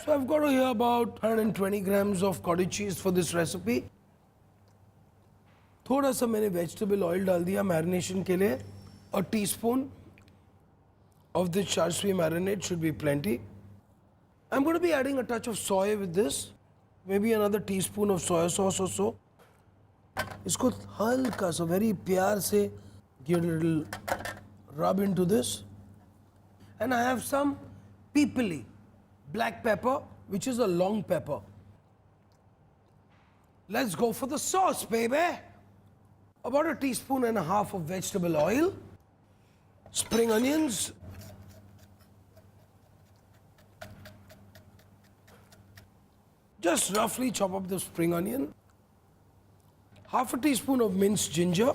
So I've got here about 120 grams of cottage cheese for this recipe. थोड़ा सा मैंने vegetable oil डाल दिया marination के लिए. A teaspoon of this Char Siu marinade should be plenty. I'm going to be adding a touch of soy with this. Maybe another teaspoon of soy sauce or so. इसको हल्का सा very प्यार से give a little rub into this. And I have some Peeply black pepper, which is a long pepper. Let's go for the sauce, baby. About a teaspoon and a half of vegetable oil, spring onions, just roughly chop up the spring onion, half a teaspoon of minced ginger,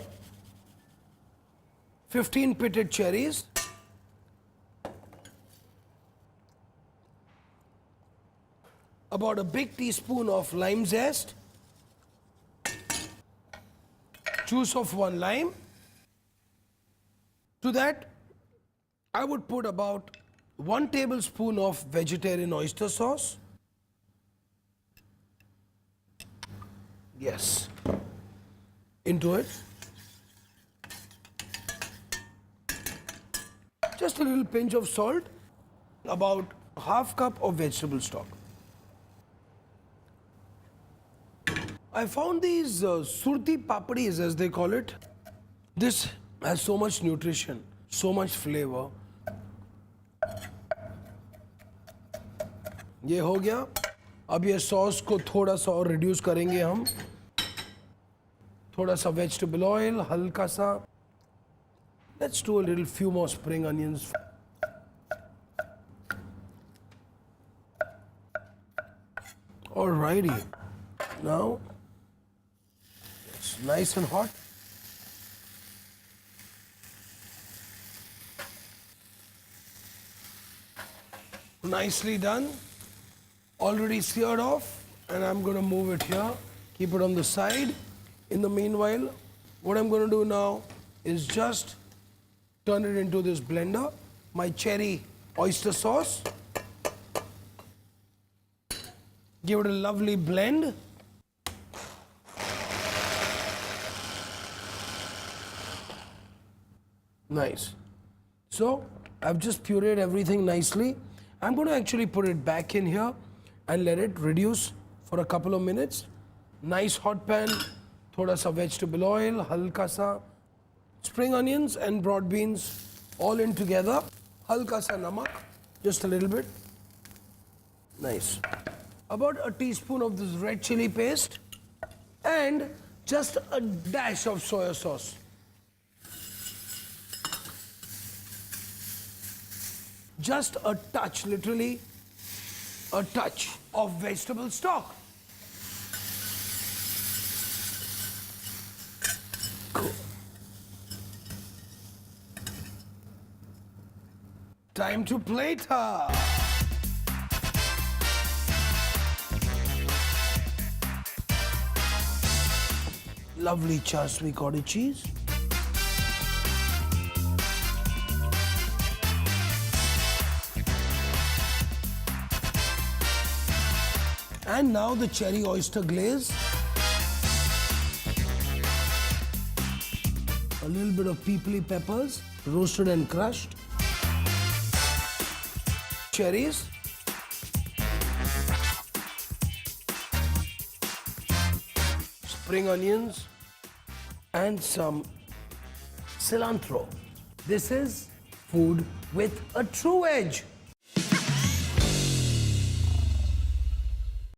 15 pitted cherries, about a big teaspoon of lime zest, juice of 1 lime. To that, I would put about 1 tablespoon of vegetarian oyster sauce. Yes, into it. Just a little pinch of salt, about half cup of vegetable stock. I found these surti papadis, as they call it. This has so much nutrition, so much flavor. ये हो गया. अब ये sauce को थोड़ा सा और reduce करेंगे हम. थोड़ा सा vegetable oil, हल्का सा. Let's do a little few more spring onions. Alrighty. Now it's nice and hot. Nicely done. Already seared off, and I'm going to move it here. Keep it on the side. In the meanwhile, what I'm going to do now is just turn it into this blender. My cherry oyster sauce. Give it a lovely blend. Nice. So I've just pureed everything nicely. I'm going to actually put it back in here and let it reduce for a couple of minutes. Nice hot pan, thoda sa vegetable oil, halka sa spring onions and broad beans all in together. Halka sa namak, just a little bit. Nice. About a teaspoon of this red chili paste and just a dash of soy sauce. Just a touch, literally a touch of vegetable stock. Cool. Time to plate her. Lovely Char Siu cottage cheese. And now the cherry oyster glaze. A little bit of Peeply peppers, roasted and crushed. Cherries. Spring onions. And some cilantro. This is food with a true edge.